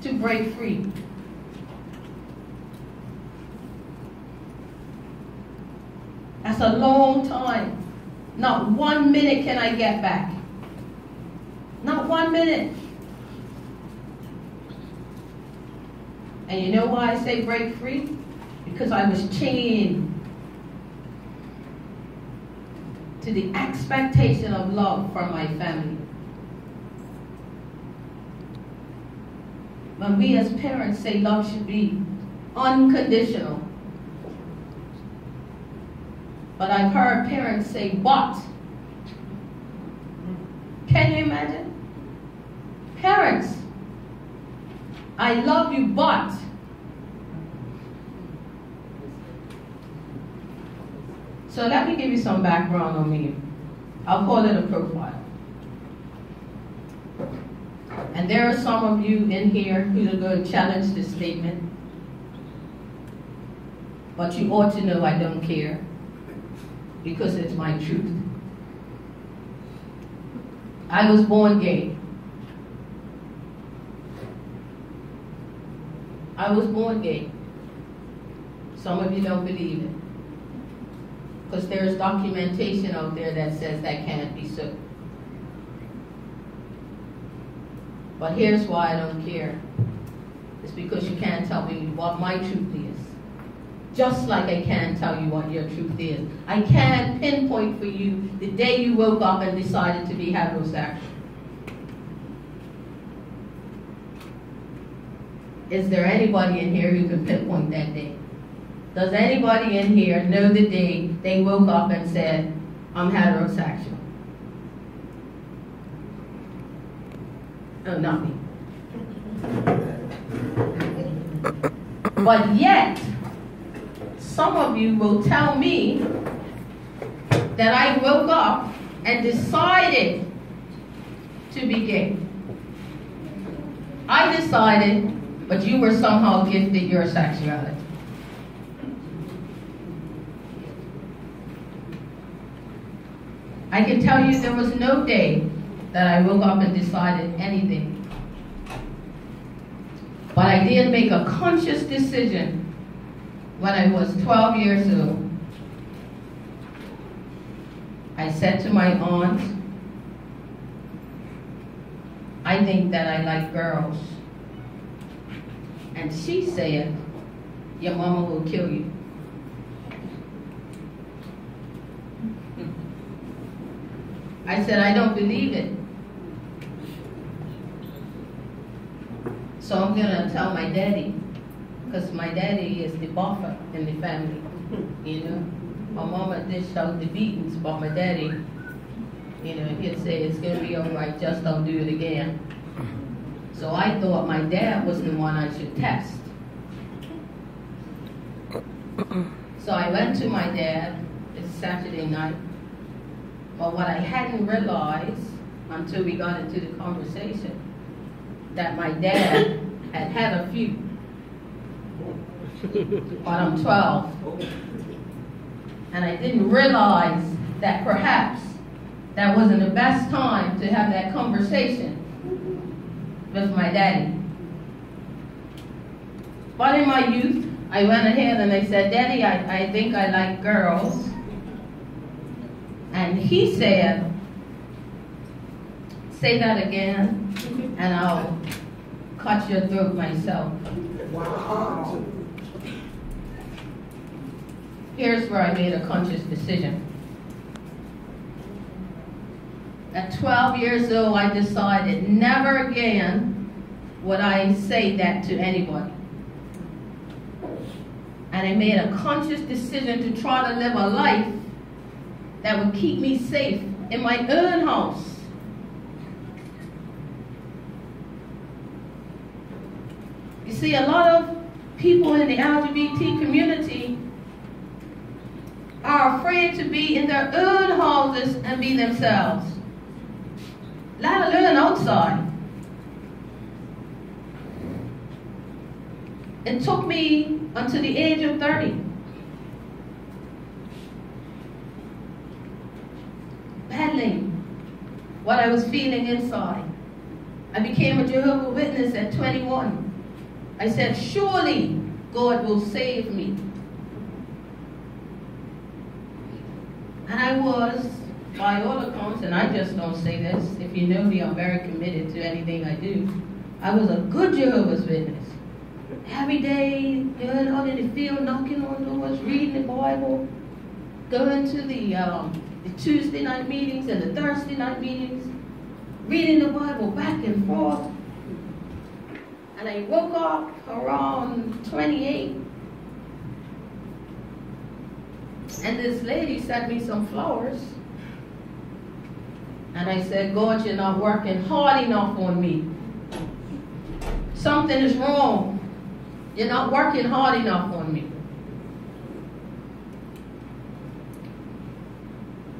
to break free. That's a long time. Not 1 minute can I get back. Not 1 minute. And you know why I say break free? Because I was chained to the expectation of love from my family. When we as parents say love should be unconditional, but I've heard parents say but. Can you imagine? Parents, I love you, but. So let me give you some background on me. I'll call it a profile. And there are some of you in here who are going to challenge this statement. But you ought to know I don't care, because it's my truth. I was born gay. I was born gay. Some of you don't believe it, because there is documentation out there that says that can't be so. But here's why I don't care. It's because you can't tell me what my truth is. Just like I can't tell you what your truth is. I can't pinpoint for you the day you woke up and decided to be heterosexual. Is there anybody in here who can pinpoint that day? Does anybody in here know the day they woke up and said, I'm heterosexual? Oh, not me. But yet, some of you will tell me that I woke up and decided to be gay. I decided, but you were somehow gifted your sexuality. I can tell you there was no day that I woke up and decided anything. But I did make a conscious decision when I was 12 years old. I said to my aunt, I think that I like girls. And she said, your mama will kill you. I said, I don't believe it. So I'm gonna tell my daddy, because my daddy is the buffer in the family, you know. My mama dished out the beatings, but my daddy, you know, he'd say, it's gonna be all right, just don't do it again. So I thought my dad was the one I should test. So I went to my dad, it's Saturday night, but what I hadn't realized until we got into the conversation, that my dad had had a few. But I'm 12. And I didn't realize that perhaps that wasn't the best time to have that conversation with my daddy. But in my youth, I went ahead and I said, Daddy, I think I like girls. And he said, say that again, and I'll cut your throat myself. Wow. Here's where I made a conscious decision. At 12 years old, I decided never again would I say that to anybody. And I made a conscious decision to try to live a life that would keep me safe in my own house. You see, a lot of people in the LGBT community are afraid to be in their own houses and be themselves, let alone outside. It took me until the age of 30. Battling what I was feeling inside. I became a Jehovah's Witness at 21. I said, surely God will save me. And I was, by all accounts, and I just don't say this, if you know me, I'm very committed to anything I do. I was a good Jehovah's Witness. Every day, going out in the field, knocking on doors, reading the Bible, going to the Tuesday night meetings and the Thursday night meetings, reading the Bible back and forth. And I woke up around 28, and this lady sent me some flowers. And I said, God, you're not working hard enough on me. Something is wrong. You're not working hard enough on me.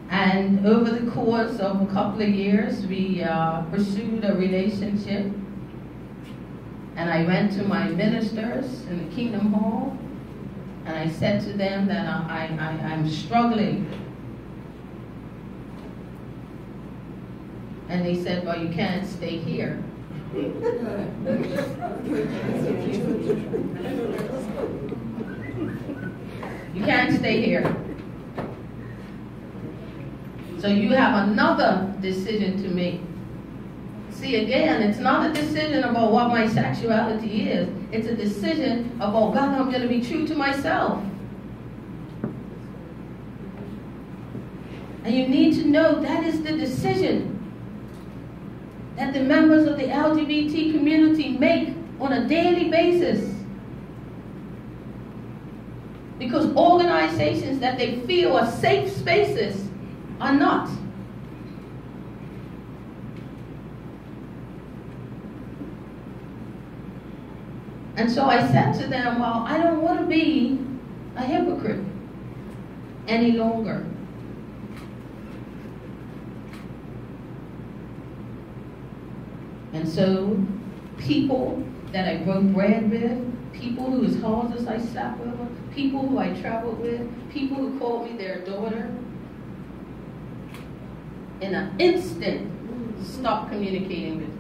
And over the course of a couple of years, we pursued a relationship. And I went to my ministers in the Kingdom Hall, and I said to them that I'm struggling. And they said, well, you can't stay here. You can't stay here. So you have another decision to make. See, again, it's not a decision about what my sexuality is. It's a decision about whether I'm going to be true to myself. And you need to know that is the decision that the members of the LGBT community make on a daily basis. Because organizations that they feel are safe spaces are not. And so I said to them, well, I don't want to be a hypocrite any longer. And so people that I broke bread with, people whose houses I slept with, people who I traveled with, people who called me their daughter, in an instant stopped communicating with me.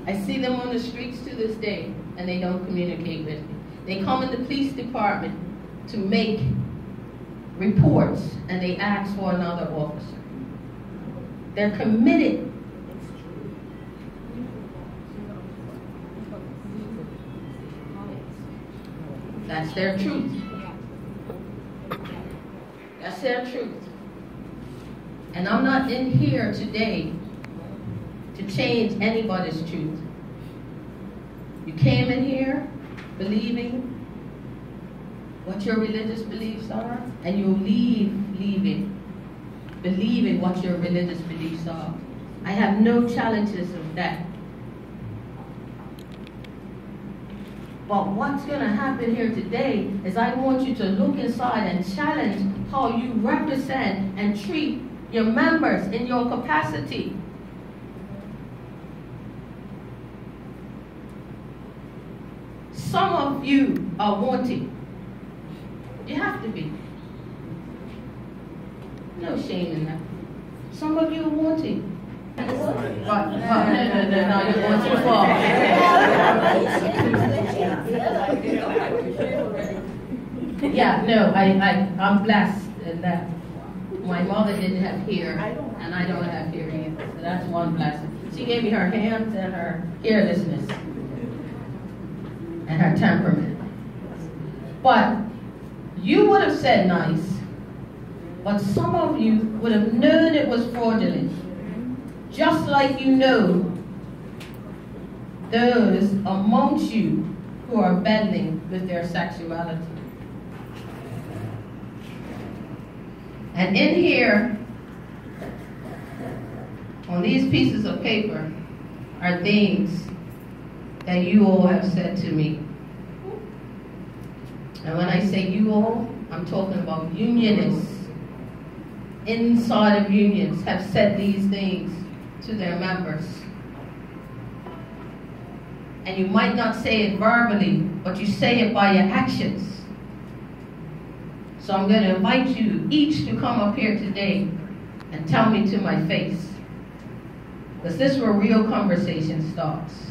I see them on the streets to this day, and they don't communicate with me. They come in the police department to make reports, and they ask for another officer. They're committed. That's their truth. That's their truth. And I'm not in here today to change anybody's truth. You came in here believing what your religious beliefs are, and you'll leave believing what your religious beliefs are. I have no challenges of that. But what's going to happen here today is I want you to look inside and challenge how you represent and treat your members in your capacity. Some of you are wanting. You have to be. No shame in that. Some of you are wanting. But no, you're going too far. Yeah, no, I'm blessed in that my mother didn't have hair, and I don't have hair either. So that's one blessing. She gave me her hands and her hairlessness and her temperament. But you would have said nice, but some of you would have known it was fraudulent. Just like you know those amongst you who are battling with their sexuality. And in here, on these pieces of paper, are things that you all have said to me. And when I say you all, I'm talking about unionists inside of unions have said these things to their members. And you might not say it verbally, but you say it by your actions. So I'm going to invite you each to come up here today and tell me to my face. Because this is where real conversation starts.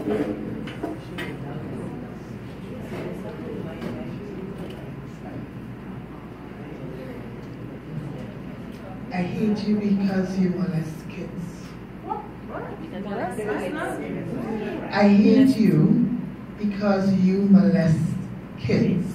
I hate you because you molest kids. I hate you because you molest kids.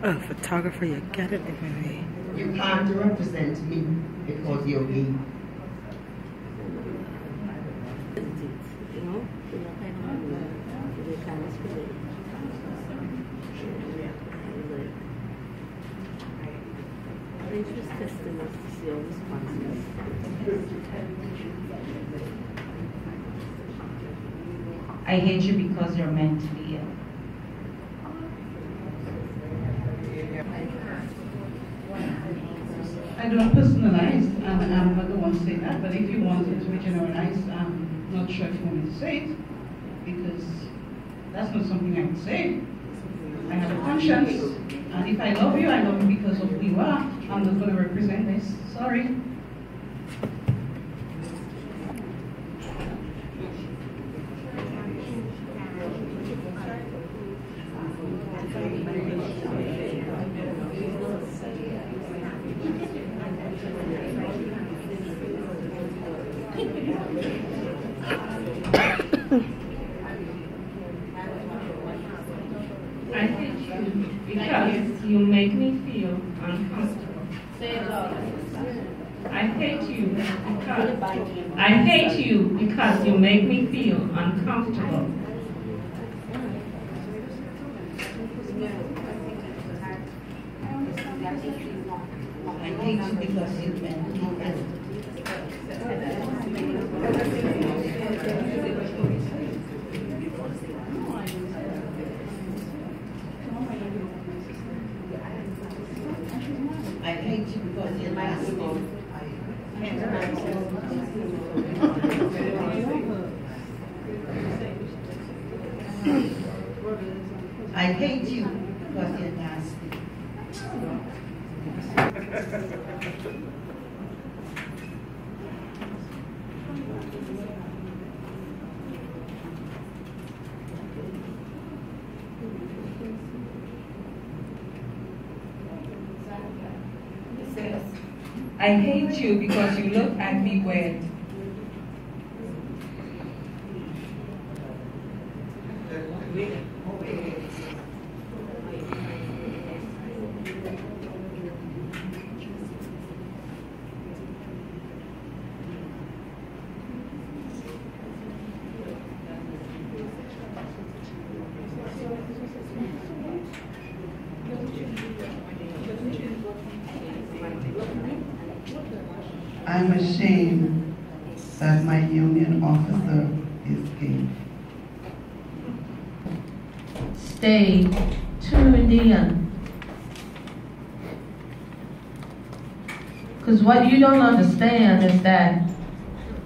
Oh, photographer, you get it, baby. You can't represent me because you're gay. I hate you because you're mentally ill. I don't personalize, and I'm not the one saying that, but if you want it to be generalized, I'm not sure if you want me to say it, because that's not something I would say. I have a conscience, and if I love you because of who you are. I'm not going to represent this. Sorry. I hate you because you make me feel uncomfortable. Say it louder. I hate you because you make me feel uncomfortable. I hate you because you make me ill. I hate you because you're nasty. I hate you because you're nasty. I hate you because you look at me weird. I'm ashamed that my union officer is gay. Stay tuned in. Because what you don't understand is that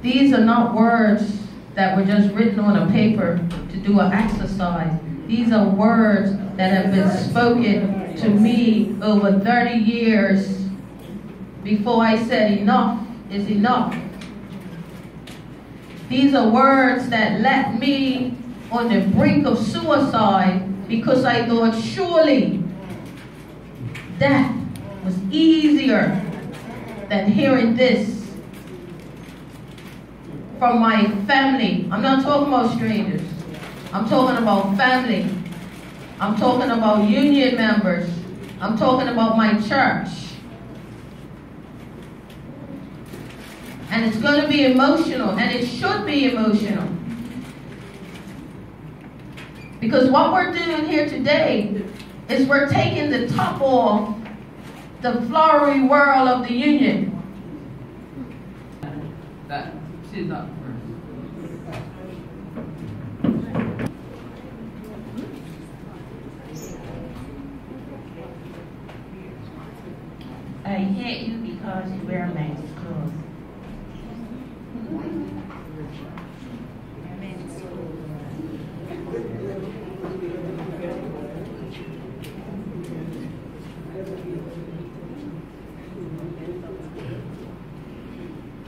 these are not words that were just written on a paper to do an exercise. These are words that have been spoken to me over 30 years before I said enough is enough. These are words that left me on the brink of suicide because I thought surely death was easier than hearing this from my family. I'm not talking about strangers. I'm talking about family. I'm talking about union members. I'm talking about my church. And it's going to be emotional, and it should be emotional. Because what we're doing here today is we're taking the top off the flowery world of the union. That she's up first. I hate you because you wear men's clothes.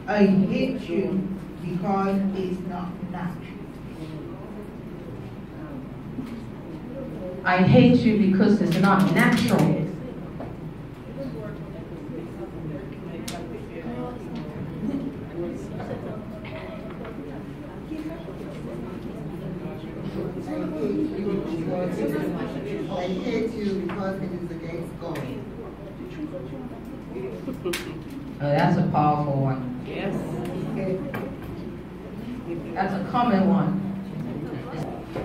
I hate you because it's not natural. I hate you because it's not natural. I hate you because it is against God. That's a powerful one. Yes. That's a common one.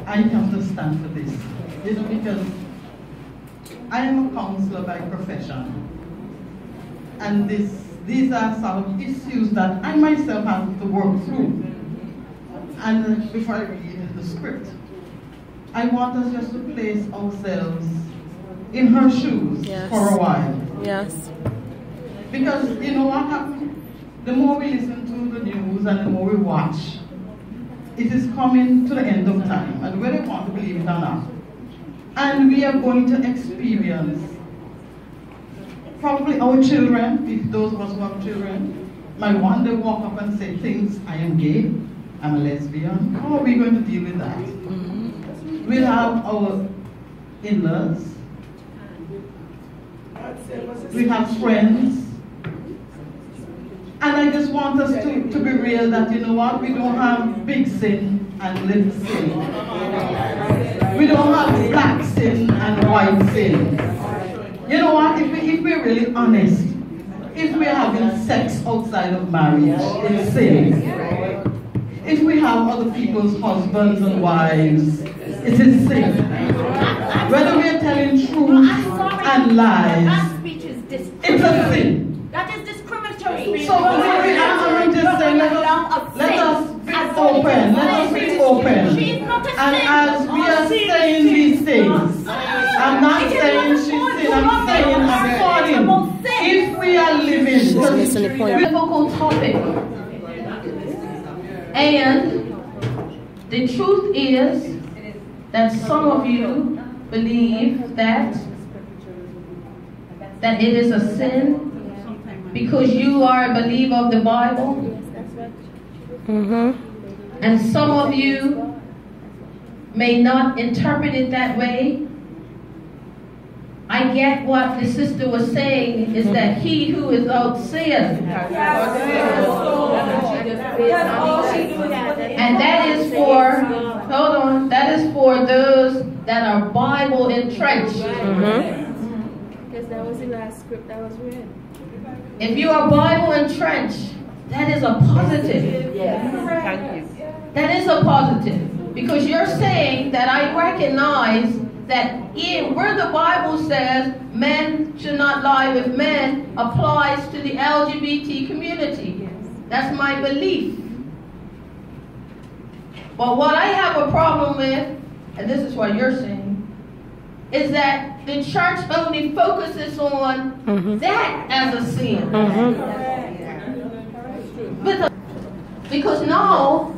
I have to stand for this. You know, because I am a counselor by profession. And these are some of issues that I myself have to work through. And before I read the script, I want us just to place ourselves in her shoes for a while. Yes. Because you know what happens? The more we listen to the news and the more we watch, it is coming to the end of time, and whether we want to believe it or not. And we are going to experience, probably our children, if those of us who have children, might one day walk up and say things, I am gay, I'm a lesbian. How are we going to deal with that? We'll have our in-laws, we have friends, and I just want us to be real that, you know what, we don't have big sin and little sin. We don't have black sin and white sin. You know what, if we're really honest, if we're having sex outside of marriage, it's sin. If we have other people's husbands and wives, it is sin. Whether we're telling truth and lies, that speech is it's a sin. That is discriminatory. So I'm just saying, let us be open. Let us be open. She is not a sin. And as we are saying these things, I'm not saying she's sin. I'm saying according. If we are living, it's a difficult topic. And the truth is that some of you believe that it is a sin because you are a believer of the Bible. And some of you may not interpret it that way. I get what the sister was saying is that he who is without sin. And that is for, hold on, that is for those that are Bible entrenched. Because that was the last script that was read. If you are Bible entrenched, that is a positive. Thank you. That is a positive. Because you're saying that I recognize that where the Bible says men should not lie with men applies to the LGBT community. That's my belief. But what I have a problem with, and this is what you're saying, is that the church only focuses on that as a sin. Because now